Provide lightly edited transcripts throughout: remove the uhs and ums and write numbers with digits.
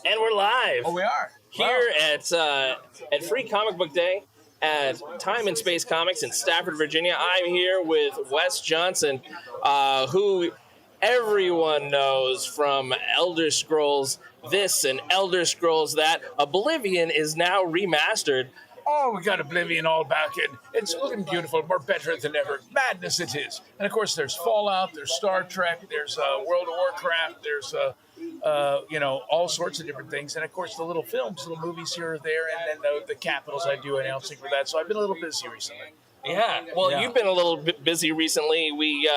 And we're live. Oh, we are Here at Free Comic Book Day at Time and Space Comics in Stafford, Virginia. I'm here with Wes Johnson, who everyone knows from Elder Scrolls this and Elder Scrolls that. Oblivion is now remastered. Oh, we got Oblivion all back in. It's looking beautiful, more better than ever. Madness it is. And of course, there's Fallout, there's Star Trek, there's World of Warcraft, there's all sorts of different things. And of course, the little films, little movies here or there, and then the Capitals I do announcing for that. So I've been a little busy recently. Yeah, well, You've been a little bit busy recently. We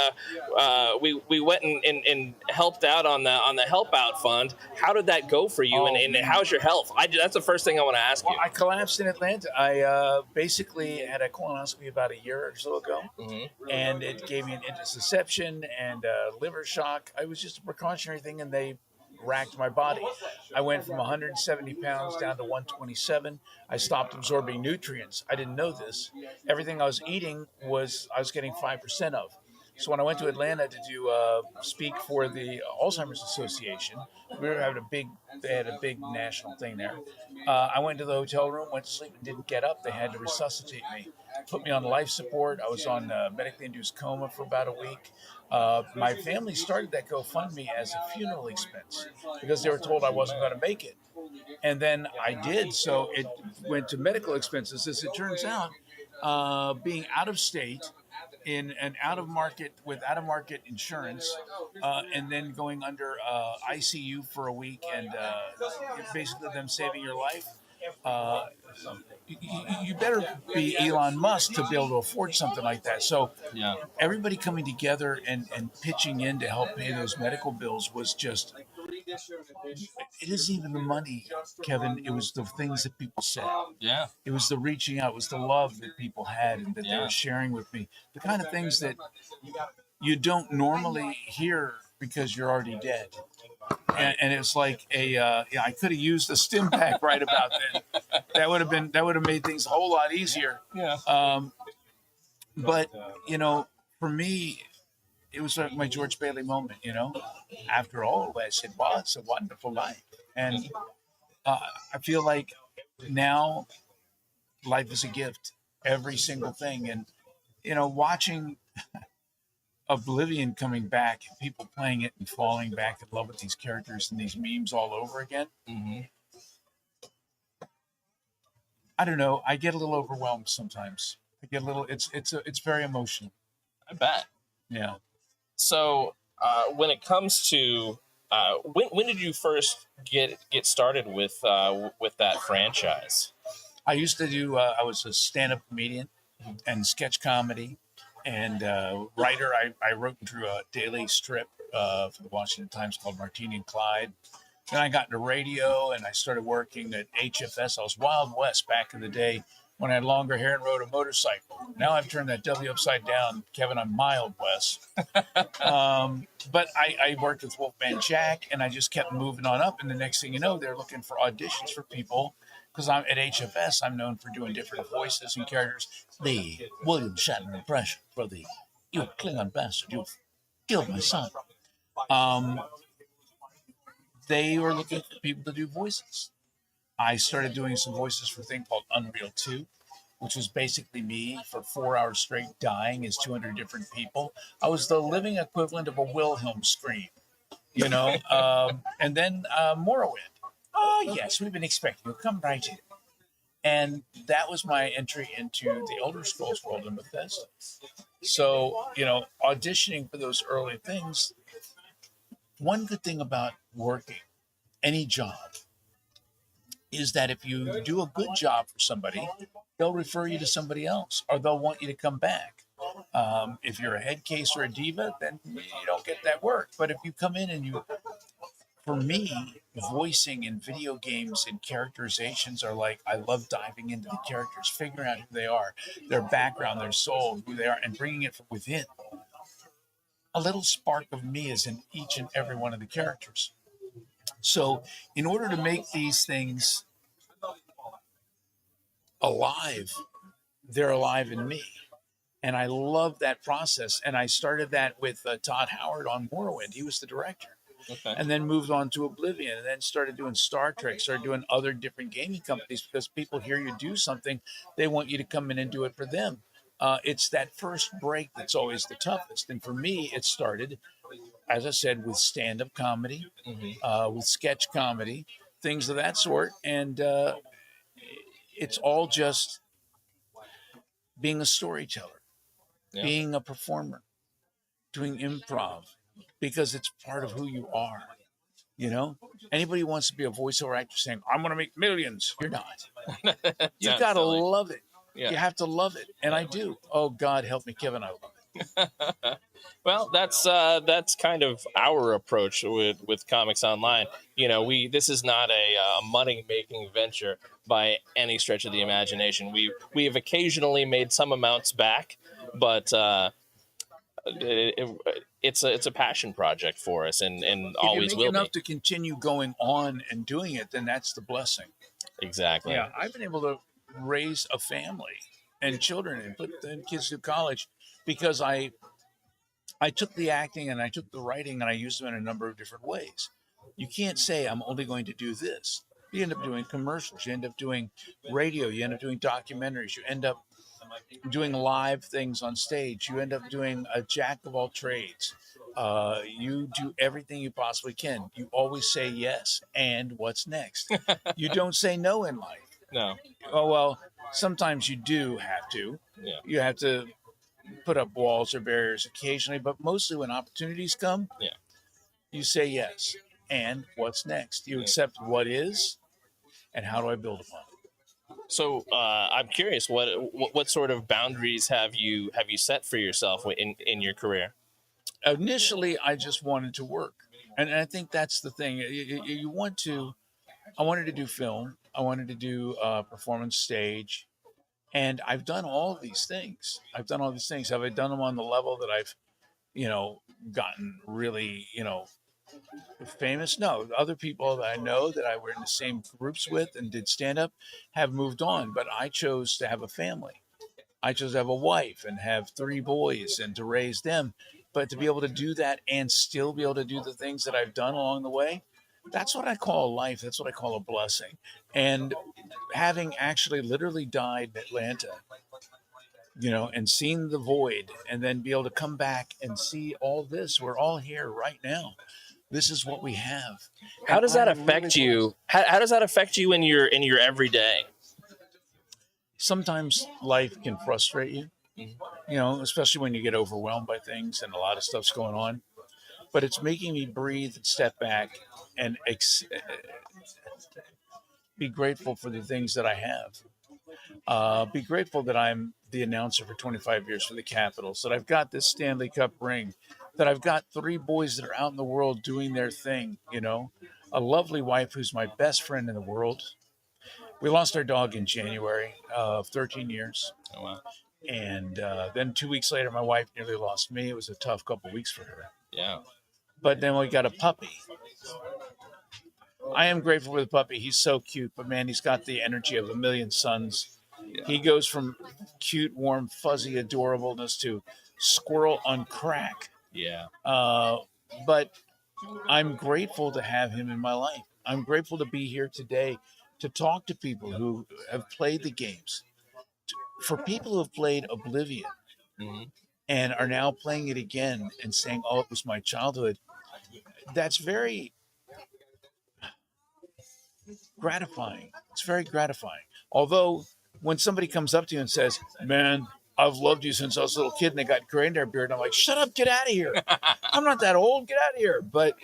went and helped out on the Help Out Fund. How did that go for you, and how's your health? That's the first thing I want to ask you. I collapsed in Atlanta. I basically had a colonoscopy about a year or so ago, and it gave me an intussusception and liver shock. It was just a precautionary thing, and they racked my body. I went from 170 pounds down to 127. I stopped absorbing nutrients. I didn't know this. Everything I was eating I was getting 5% of. So when I went to Atlanta to do speak for the Alzheimer's Association, they had a big national thing there. I went to the hotel room, went to sleep, and didn't get up. They had to resuscitate me, put me on life support. I was on medically induced coma for about a week. My family started that GoFundMe as a funeral expense because they were told I wasn't going to make it. And then I did, so it went to medical expenses. As it turns out, being out of state, in an out of market insurance, and then going under ICU for a week, and basically them saving your life. You better be Elon Musk to be able to afford something like that. So everybody coming together and pitching in to help pay those medical bills was just, it isn't even the money, Kevin. It was the things that people said. Yeah. It was the reaching out. It was the love that people had and that they were sharing with me. The kind of things that you don't normally hear because you're already dead. And it's like I could have used a stim pack right about then. That would have made things a whole lot easier. Yeah. But for me, it was like my George Bailey moment. After all, I said, "Wow, it's a wonderful life," and I feel like now life is a gift. Every single thing, and watching Oblivion coming back, people playing it and falling back in love with these characters and these memes all over again. Mm-hmm. I don't know. I get a little overwhelmed sometimes. I get a little. It's very emotional. I bet. Yeah. So when it comes to when did you first get started with that franchise? I used to do. I was a stand-up comedian and sketch comedy. And writer, I wrote and drew a daily strip for the Washington Times called Martini and Clyde. Then I got into radio and I started working at HFS. I was Wild West back in the day when I had longer hair and rode a motorcycle. Now I've turned that W upside down. Kevin, I'm Mild West. But I worked with Wolfman Jack and I just kept moving on up. And the next thing you know, they're looking for auditions for people. Because I'm at HFS, I'm known for doing different voices and characters. The William Shatner impression for the "You Klingon bastard, you killed my son." They were looking for people to do voices. I started doing some voices for a thing called Unreal 2, which was basically me for 4 hours straight dying as 200 different people. I was the living equivalent of a Wilhelm scream, and then Morrowind. Oh, yes, we've been expecting you. Come right in. And that was my entry into the Elder Scrolls world in Bethesda. So, auditioning for those early things, one good thing about working any job is that if you do a good job for somebody, they'll refer you to somebody else or they'll want you to come back. If you're a head case or a diva, then you don't get that work. But if you come in and for me, voicing in video games and characterizations are like, I love diving into the characters, figuring out who they are, their background, their soul, who they are, and bringing it from within. A little spark of me is in each and every one of the characters. So in order to make these things alive, they're alive in me. And I love that process. And I started that with Todd Howard on Morrowind. He was the director. Okay. and then moved on to Oblivion, and then started doing Star Trek, started doing other different gaming companies because people hear you do something, they want you to come in and do it for them. It's that first break that's always the toughest. And for me, it started, as I said, with stand up comedy, with sketch comedy, things of that sort. And it's all just being a storyteller, Yeah. being a performer, doing improv, because it's part of who you are. You know, anybody who wants to be a voiceover actor saying, I'm going to make millions, you're not. You Sounds got to silly. love it. Yeah. You have to love it. And I do. Oh, God, help me, Kevin. I love it. Well, that's kind of our approach with Comics Online. You know, this is not a money making venture by any stretch of the imagination. We have occasionally made some amounts back, but it's a passion project for us, and If you always make will enough be. to continue going on and doing it, then that's the blessing. Exactly. Yeah, I've been able to raise a family and children and put the kids through college because I took the acting and I took the writing and I used them in a number of different ways. You can't say I'm only going to do this. You end up doing commercials, you end up doing radio, you end up doing documentaries, you end up doing live things on stage, you end up doing a jack of all trades. You do everything you possibly can. You always say yes, and what's next? You don't say no in life. No. Oh, well, sometimes you do have to. Yeah. You have to put up walls or barriers occasionally, but mostly when opportunities come, Yeah. you say yes. And what's next? You Yeah. accept what is, and how do I build upon it? So I'm curious, what sort of boundaries have you set for yourself in your career? Initially, I just wanted to work, and I think that's the thing. You want to. I wanted to do film. I wanted to do performance stage, and I've done all of these things. I've done all these things. Have I done them on the level that I've, gotten really, famous? No. Other people that I know that I were in the same groups with and did stand up have moved on, but I chose to have a family. I chose to have a wife and have three boys and to raise them. But to be able to do that and still be able to do the things that I've done along the way, that's what I call life. That's what I call a blessing. And having actually literally died in Atlanta, and seen the void and then be able to come back and see all this, we're all here right now. This is what we have. How does that affect you? How does that affect you in your everyday? Sometimes life can frustrate you, especially when you get overwhelmed by things and a lot of stuff's going on. But it's making me breathe and step back and be grateful for the things that I have. Be grateful that I'm the announcer for 25 years for the Capitals, that I've got this Stanley Cup ring, that I've got three boys that are out in the world doing their thing, a lovely wife who's my best friend in the world. We lost our dog in January of 13 years. Oh, wow. And then 2 weeks later, my wife nearly lost me. It was a tough couple of weeks for her. Yeah. But then we got a puppy. I am grateful for the puppy. He's so cute, but man, he's got the energy of a million suns. Yeah. He goes from cute, warm, fuzzy adorableness to squirrel on crack. Yeah. But I'm grateful to have him in my life. I'm grateful to be here today to talk to people who have played the games. For people who have played Oblivion and are now playing it again and saying, oh, it was my childhood, that's very gratifying. It's very gratifying. Although when somebody comes up to you and says, man, I've loved you since I was a little kid, and they got gray in their beard, I'm like, shut up, get out of here. I'm not that old, get out of here. But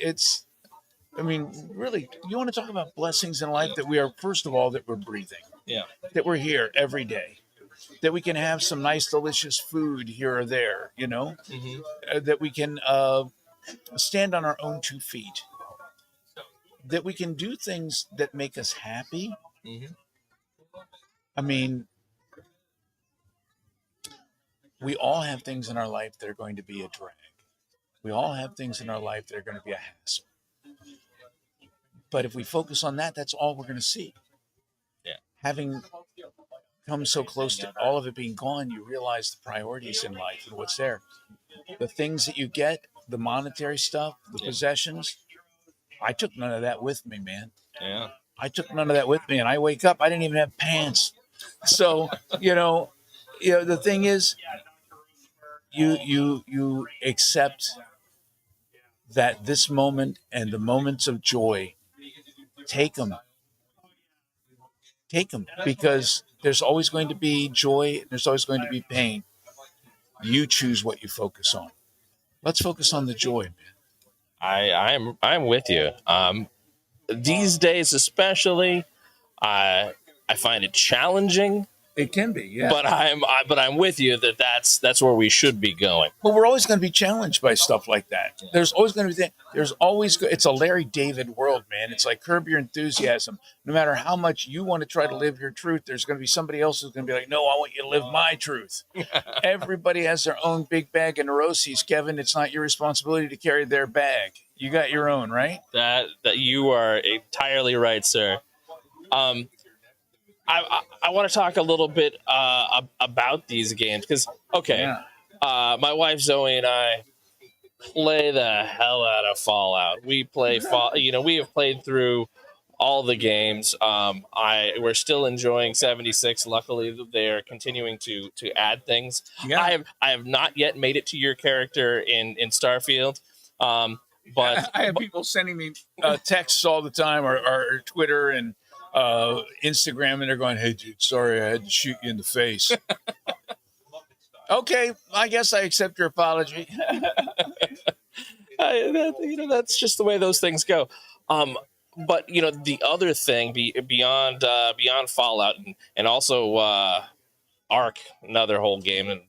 really, you want to talk about blessings in life, that we are, first of all, that we're breathing. Yeah. That we're here every day. That we can have some nice, delicious food here or there, that we can stand on our own 2 feet, that we can do things that make us happy. We all have things in our life that are going to be a drag. We all have things in our life that are going to be a hassle. But if we focus on that, that's all we're going to see. Yeah. Having come so close to all of it being gone, you realize the priorities in life and what's there. The things that you get, the monetary stuff, the possessions, I took none of that with me, man. Yeah. I took none of that with me, and I wake up, I didn't even have pants. So the thing is, you accept that this moment and the moments of joy, take them, because there's always going to be joy. There's always going to be pain. You choose what you focus on. Let's focus on the joy, man. I'm with you. These days, especially, I find it challenging. It can be, yeah. But I'm with you that's where we should be going. But we're always going to be challenged by stuff like that. There's always going to be it's a Larry David world, man. It's like Curb Your Enthusiasm. No matter how much you want to try to live your truth, there's going to be somebody else who's going to be like, no, I want you to live my truth. Everybody has their own big bag of neuroses, Kevin. It's not your responsibility to carry their bag. You got your own, right? That you are entirely right, sir. I want to talk a little bit about these games because, my wife Zoe and I play the hell out of Fallout. We play we have played through all the games. We're still enjoying 76. Luckily, they are continuing to add things. Yeah. I have not yet made it to your character in Starfield. But I have people sending me texts all the time, or Twitter and Instagram, and they're going, "Hey, dude, sorry, I had to shoot you in the face." Okay, I guess I accept your apology. That's just the way those things go. But the other thing beyond Fallout and also Ark, another whole game, and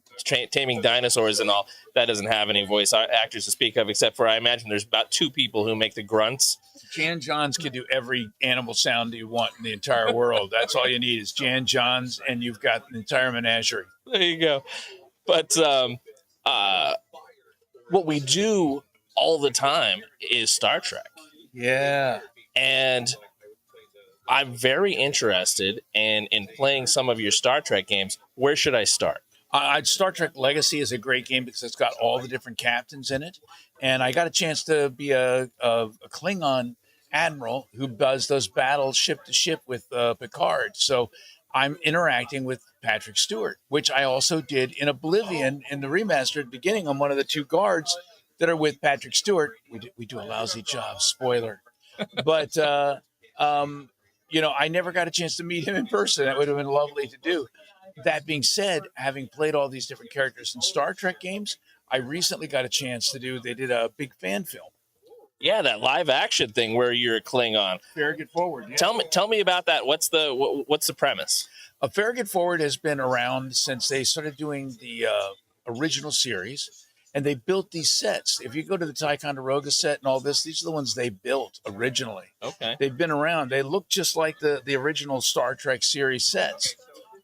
taming dinosaurs and all, that doesn't have any voice actors to speak of, except for I imagine there's about 2 people who make the grunts. Jan Johns can do every animal sound you want in the entire world. That's all you need is Jan Johns, and you've got an entire menagerie. There you go. But what we do all the time is Star Trek. Yeah. And I'm very interested in playing some of your Star Trek games. Where should I start? Star Trek Legacy is a great game because it's got all the different captains in it. And I got a chance to be a Klingon admiral who does those battles ship to ship with Picard. So I'm interacting with Patrick Stewart, which I also did in Oblivion in the remastered beginning. I'm one of the 2 guards that are with Patrick Stewart. We do a lousy job, spoiler. But, I never got a chance to meet him in person. That would have been lovely to do. That being said, having played all these different characters in Star Trek games, I recently got a chance they did a big fan film. Yeah, that live action thing where you're a Klingon. Farragut Forward. Yeah. Tell me about that. What's the premise? Farragut Forward has been around since they started doing the original series, and they built these sets. If you go to the Ticonderoga set and all this, these are the ones they built originally. Okay. They've been around. They look just like the original Star Trek series sets.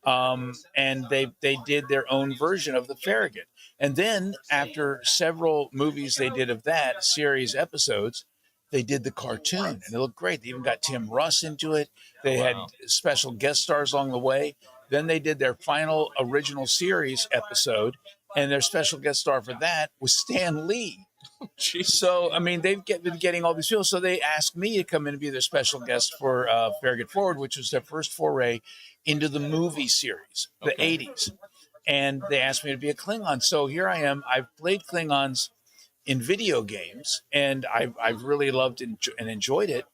And they did their own version of the Farragut. And then after several movies they did of that series episodes, they did the cartoon, and it looked great. They even got Tim Russ into it. They had special guest stars along the way. Then they did their final original series episode, and their special guest star for that was Stan Lee. So, I mean, they've been getting all these people. So they asked me to come in and be their special guest for Farragut Forward, which was their first foray into the movie series, the 80s. And they asked me to be a Klingon. So here I am. I've played Klingons in video games, and I've really loved and enjoyed it.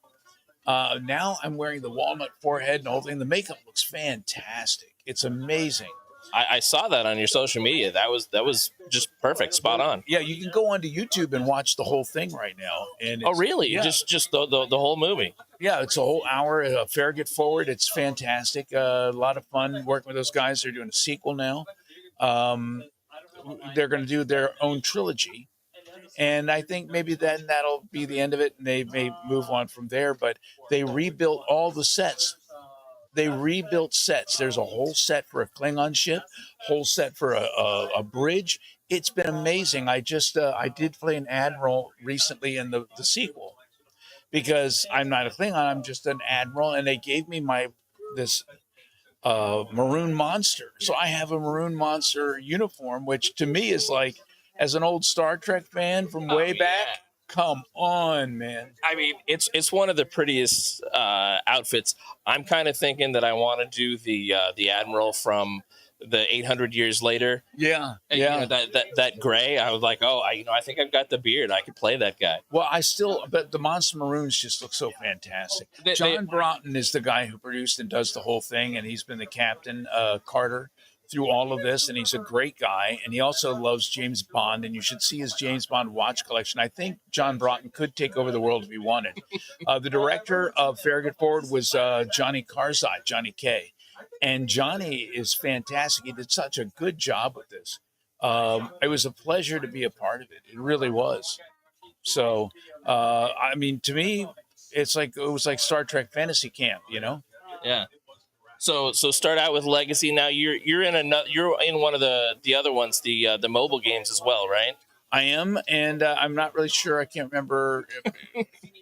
Now I'm wearing the walnut forehead and all thing. The makeup looks fantastic. It's amazing. I saw that on your social media. That was just perfect, spot on. Yeah, you can go onto YouTube and watch the whole thing right now. And really? Yeah. Just the whole movie? Yeah, it's a whole hour. Farragut Forward. It's fantastic. A lot of fun working with those guys. They're doing a sequel now. They're going to do their own trilogy. And I think maybe then that'll be the end of it, and they may move on from there. But they rebuilt all the sets. There's a whole set for a Klingon ship, whole set for a bridge. It's been amazing. I did play an admiral recently in the sequel because I'm not a Klingon. I'm just an admiral, and they gave me this maroon monster. So I have a maroon monster uniform, which to me is like, as an old Star Trek fan from way back, come on, man. I mean, it's one of the prettiest outfits. I'm kind of thinking that I want to do the Admiral from the 800 years later. Yeah, And, yeah. That gray. I was like, oh, I think I've got the beard. I could play that guy. Well, but the Monster Maroons just look so fantastic. John Broughton is the guy who produced and does the whole thing, and he's been the captain, Carter, through all of this, and he's a great guy. And he also loves James Bond, and you should see his James Bond watch collection. I think John Broughton could take over the world if he wanted. The director of Farragut Forward was Johnny Karzai, Johnny K. And Johnny is fantastic. He did such a good job with this. It was a pleasure to be a part of it. It really was. So, I mean, to me, it was like Star Trek Fantasy Camp, you know? Yeah. So start out with Legacy. Now you're in one of the other ones, the mobile games as well, right? I am, and I'm not really sure. I can't remember.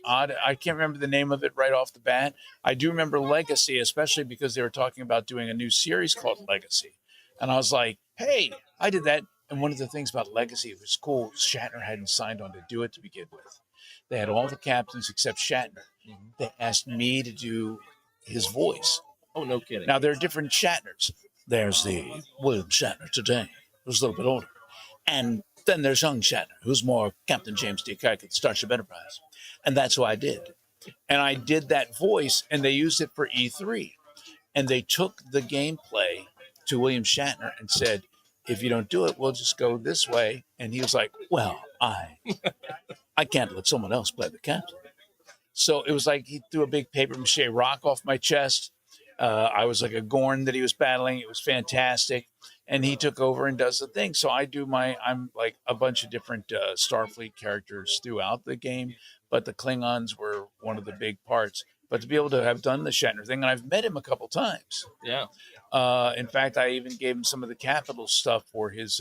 I can't remember the name of it right off the bat. I do remember Legacy, especially because they were talking about doing a new series called Legacy, and I was like, "Hey, I did that." And one of the things about Legacy was cool. Shatner hadn't signed on to do it to begin with. They had all the captains except Shatner. They asked me to do his voice. Oh, no kidding. Now, there are different Shatners. There's the William Shatner today, who's a little bit older. And then there's young Shatner, who's more Captain James D. Kirk at Starship Enterprise. And that's who I did. And I did that voice, and they used it for E3. And they took the gameplay to William Shatner and said, if you don't do it, we'll just go this way. And he was like, well, I can't let someone else play the captain. So it was like he threw a big paper mache rock off my chest. I was like a Gorn that he was battling. It was fantastic. And he took over and does the thing. So I'm like a bunch of different Starfleet characters throughout the game, but the Klingons were one of the big parts. But to be able to have done the Shatner thing, and I've met him a couple times. Yeah. In fact, I even gave him some of the Capitol stuff for his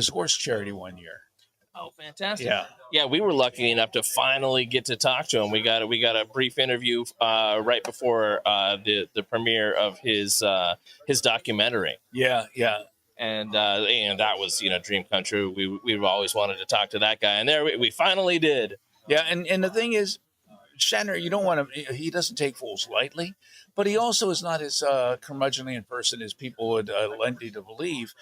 horse charity one year. Oh, fantastic! Yeah, we were lucky enough to finally get to talk to him. We got a brief interview right before the premiere of his documentary. Yeah. And that was dream come true. We've always wanted to talk to that guy, and there we finally did. Yeah, and the thing is, Shatner, you don't want to. He doesn't take fools lightly, but he also is not as curmudgeonly in person as people would lend you to believe.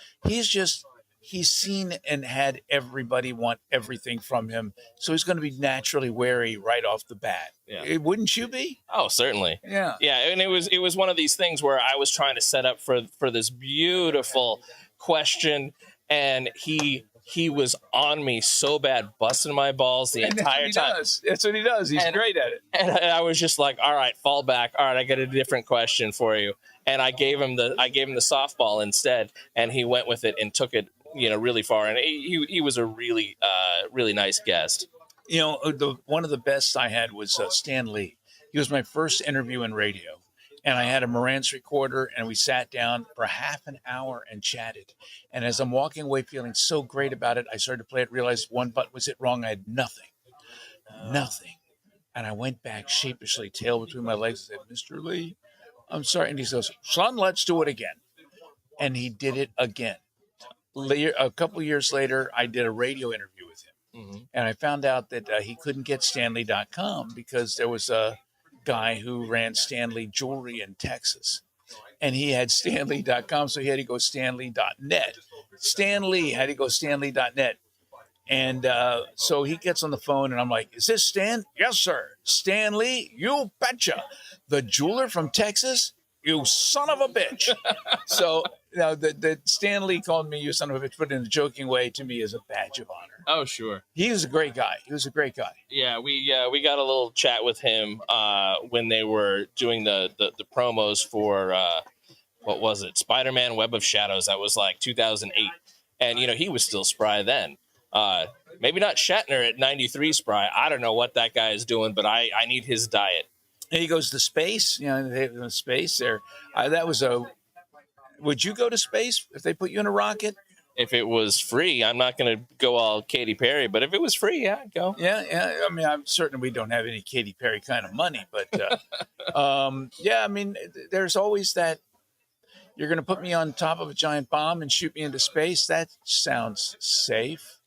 He's seen and had everybody want everything from him, so he's going to be naturally wary right off the bat. Yeah. Wouldn't you be? Oh, certainly. Yeah. And it was one of these things where I was trying to set up for this beautiful question, and he was on me so bad, busting my balls the entire time. That's what he does. He's great at it. And I was just like, all right, fall back. All right, I got a different question for you. And I gave him the softball instead, and he went with it and took it really far. And he was a really really nice guest. One of the best I had was Stan Lee. He was my first interview in radio. And I had a Marantz recorder, and we sat down for half an hour and chatted. And as I'm walking away feeling so great about it, I started to play it, realized one button was hit wrong. I had nothing. And I went back sheepishly, tail between my legs, and said, Mr. Lee, I'm sorry. And he goes, son, let's do it again. And he did it again. A couple of years later, I did a radio interview with him. Mm-hmm. And I found out that he couldn't get Stanley.com because there was a guy who ran Stanley Jewelry in Texas, and he had Stanley.com, so he had to go Stanley.net. Stanley had to go Stanley.net. And so he gets on the phone, and I'm like, is this Stan? Yes, sir. Stanley, you betcha. The jeweler from Texas? You son of a bitch. So the Stanley called me you son of a bitch, but in a joking way to me as a badge of honor. Oh, sure. He was a great guy. Yeah, we got a little chat with him when they were doing the promos for what was it? Spider-Man Web of Shadows. That was like 2008. And he was still spry then. Maybe not Shatner at 93 spry. I don't know what that guy is doing, but I need his diet. And he goes to space, space there. Would you go to space if they put you in a rocket? If it was free, I'm not going to go all Katy Perry, but if it was free, yeah, I'd go. Yeah. I mean, I'm certain we don't have any Katy Perry kind of money, but I mean, there's always that. You're going to put me on top of a giant bomb and shoot me into space? That sounds safe.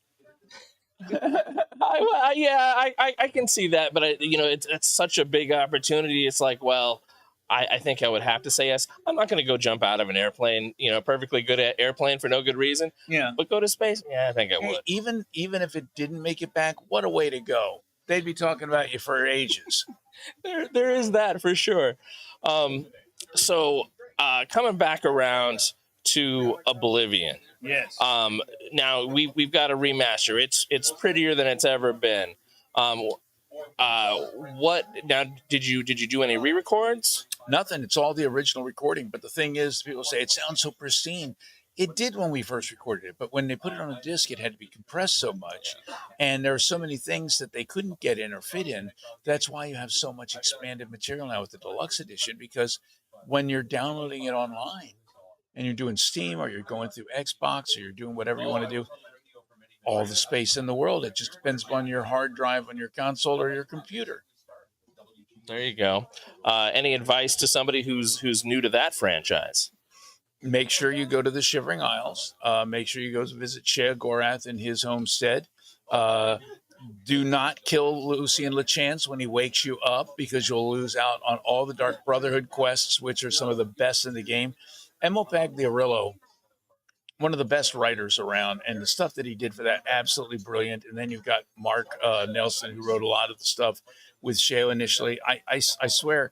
I can see that, but it's such a big opportunity. It's like, well, I think I would have to say yes. I'm not going to go jump out of an airplane, perfectly good at airplane for no good reason. Yeah. But go to space? Yeah, I think I Hey, would. even if it didn't make it back, what a way to go. They'd be talking about you for ages. There is that for sure. Um, so coming back around to Oblivion. Yes. Now we've got a remaster. It's prettier than it's ever been. Um, what now? Did you do any re-records? Nothing. It's all the original recording. But the thing is, people say it sounds so pristine. It did when we first recorded it, but when they put it on a disc, it had to be compressed so much. And there are so many things that they couldn't get in or fit in. That's why you have so much expanded material now with the deluxe edition, because when you're downloading it online and you're doing Steam or you're going through Xbox or you're doing whatever you want to do, all the space in the world. It just depends on your hard drive on your console or your computer. There you go. Any advice to somebody who's new to that franchise? Make sure you go to the Shivering Isles. Make sure you go to visit Shea Gorath in his homestead. Do not kill Lucian LeChance when he wakes you up, because you'll lose out on all the Dark Brotherhood quests, which are some of the best in the game. Emil Pagliarillo, one of the best writers around, and the stuff that he did for that, absolutely brilliant. And then you've got Mark Nelson, who wrote a lot of the stuff with Shea initially. I swear,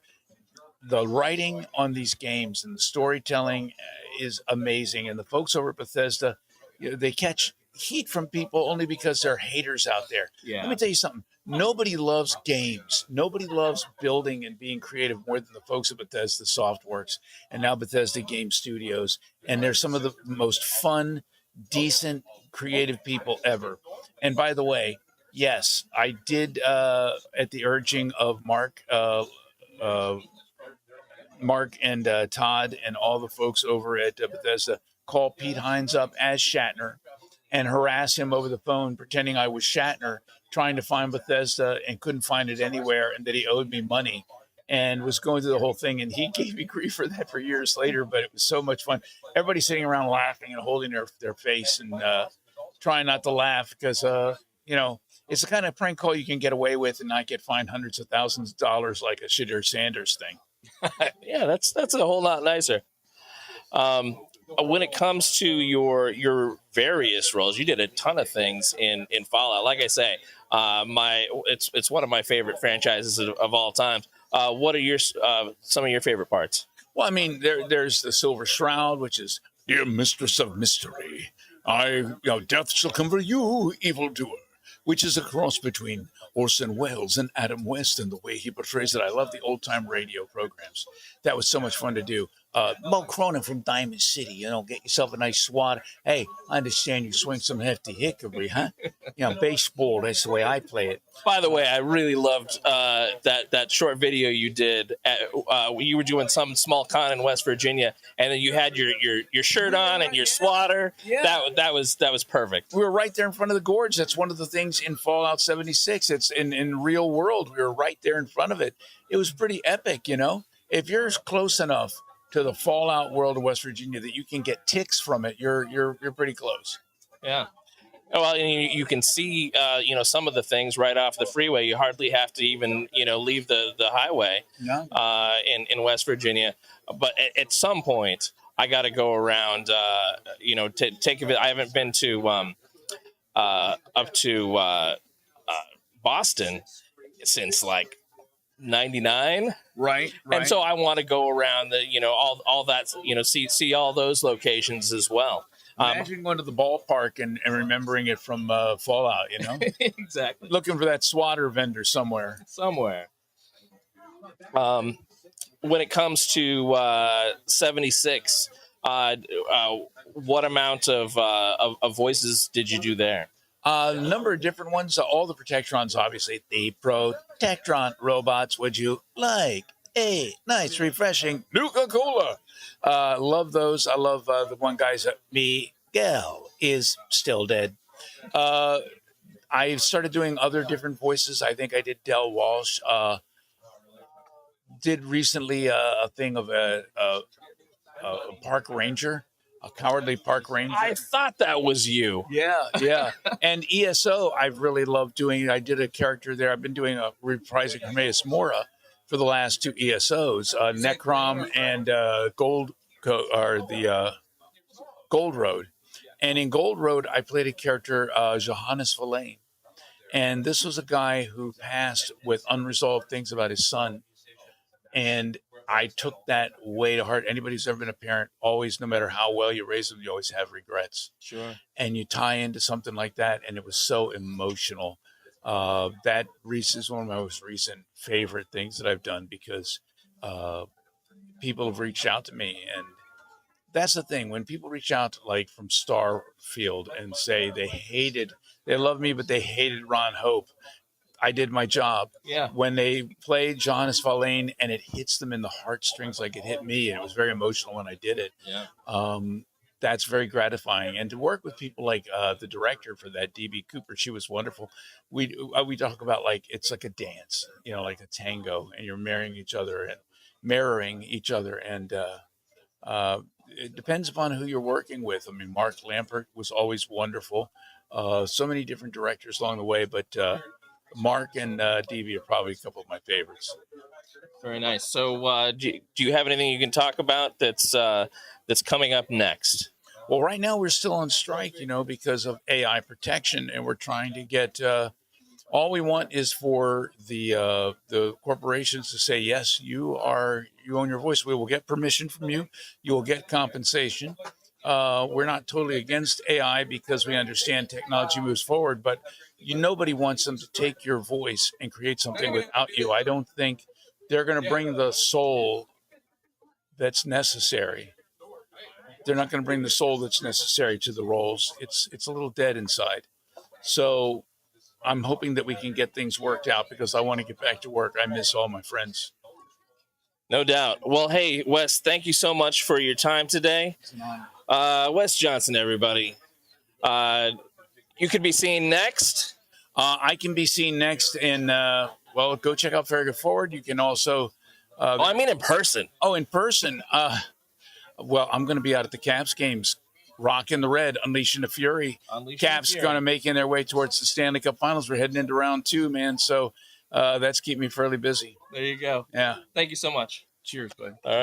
the writing on these games and the storytelling is amazing. And the folks over at Bethesda, they catch heat from people only because there are haters out there. Yeah. Let me tell you something. Nobody loves games. Nobody loves building and being creative more than the folks at Bethesda Softworks and now Bethesda Game Studios. And they're some of the most fun, decent, creative people ever. And by the way, yes, I did, at the urging of Mark and Todd and all the folks over at Bethesda, call Pete Hines up as Shatner and harass him over the phone, pretending I was Shatner, trying to find Bethesda and couldn't find it anywhere, and that he owed me money, and was going through the whole thing. And he gave me grief for that for years later, but it was so much fun. Everybody sitting around laughing and holding their face and trying not to laugh, because, it's the kind of prank call you can get away with and not get fined hundreds of thousands of dollars like a Shadir Sanders thing. Yeah, that's a whole lot nicer. When it comes to your various roles, you did a ton of things in Fallout. Like I say, it's one of my favorite franchises of all time. What are your some of your favorite parts? Well, I mean, there's the Silver Shroud, which is, dear mistress of mystery, death shall come for you, evildoer, which is a cross between Orson Welles and Adam West in the way he portrays it. I love the old-time radio programs. That was so much fun to do. Mo Cronin from Diamond City, get yourself a nice swat. Hey, I understand you swing some hefty hickory, huh? Baseball, that's the way I play it. By the way, I really loved that short video you did. You were doing some small con in West Virginia, and then you had your shirt on and your swatter. Yeah. That was perfect. We were right there in front of the gorge. That's one of the things in Fallout 76. It's in real world. We were right there in front of it. It was pretty epic, If you're close enough to the Fallout world of West Virginia that you can get ticks from it, you're pretty close. Yeah. Well, you can see, some of the things right off the freeway. You hardly have to even, leave the highway in West Virginia. But at some point, I got to go around, take a bit. I haven't been to up to Boston since like 99. Right. And so I want to go around all that, see all those locations as well. Imagine going to the ballpark and remembering it from Fallout, Exactly. Looking for that swatter vendor somewhere. When it comes to 76, what amount of voices did you do there? A number of different ones. All the Protectrons, obviously. The Protectron robots. Would you like a nice, refreshing Nuka-Cola? Love those. I love the one guy's Miguel is still dead. I started doing other different voices. I think I did Del Walsh. Did recently a thing of a park ranger. a Cowardly Park Ranger. I thought that was you. Yeah. And ESO, I've really loved doing. I did a character there. I've been doing a reprising Hermaeus Mora for the last 2 ESOs, Necrom and Gold Road. And in Gold Road, I played a character, Johannes Verlaine. And this was a guy who passed with unresolved things about his son. And I took that way to heart. Anybody who's ever been a parent, always, no matter how well you raise them, you always have regrets. Sure. And you tie into something like that, and it was so emotional. That is one of my most recent favorite things that I've done because people have reached out to me. And that's the thing. When people reach out, like from Starfield, and say they love me, but they hated Ron Hope, I did my job. Yeah. When they played Johannes Verlaine and it hits them in the heartstrings like it hit me, and it was very emotional when I did it. Yeah. That's very gratifying. And to work with people like the director for that, DB Cooper, she was wonderful. We talk about like it's like a dance, like a tango, and you're marrying each other and mirroring each other. And it depends upon who you're working with. I mean, Mark Lampert was always wonderful. So many different directors along the way, but Mark and DB are probably a couple of my favorites. Very nice. So, do you have anything you can talk about that's coming up next? Well, right now we're still on strike, because of AI protection, and we're trying to get. All we want is for the corporations to say yes, you own your voice. We will get permission from you. You will get compensation. We're not totally against AI because we understand technology moves forward, but nobody wants them to take your voice and create something without you. I don't think they're going to bring the soul that's necessary. They're not going to bring the soul that's necessary to the roles. It's a little dead inside. So I'm hoping that we can get things worked out because I want to get back to work. I miss all my friends. No doubt. Well, hey, Wes, thank you so much for your time today. Wes Johnson, everybody. You could be seen next. I can be seen next in, go check out Farragut Forward. You can also... I mean in person. Oh, in person. I'm going to be out at the Caps games. Rocking the red, unleashing the fury. Caps going to making their way towards the Stanley Cup Finals. We're heading into round 2, man. So that's keeping me fairly busy. There you go. Yeah. Thank you so much. Cheers, bud. All right.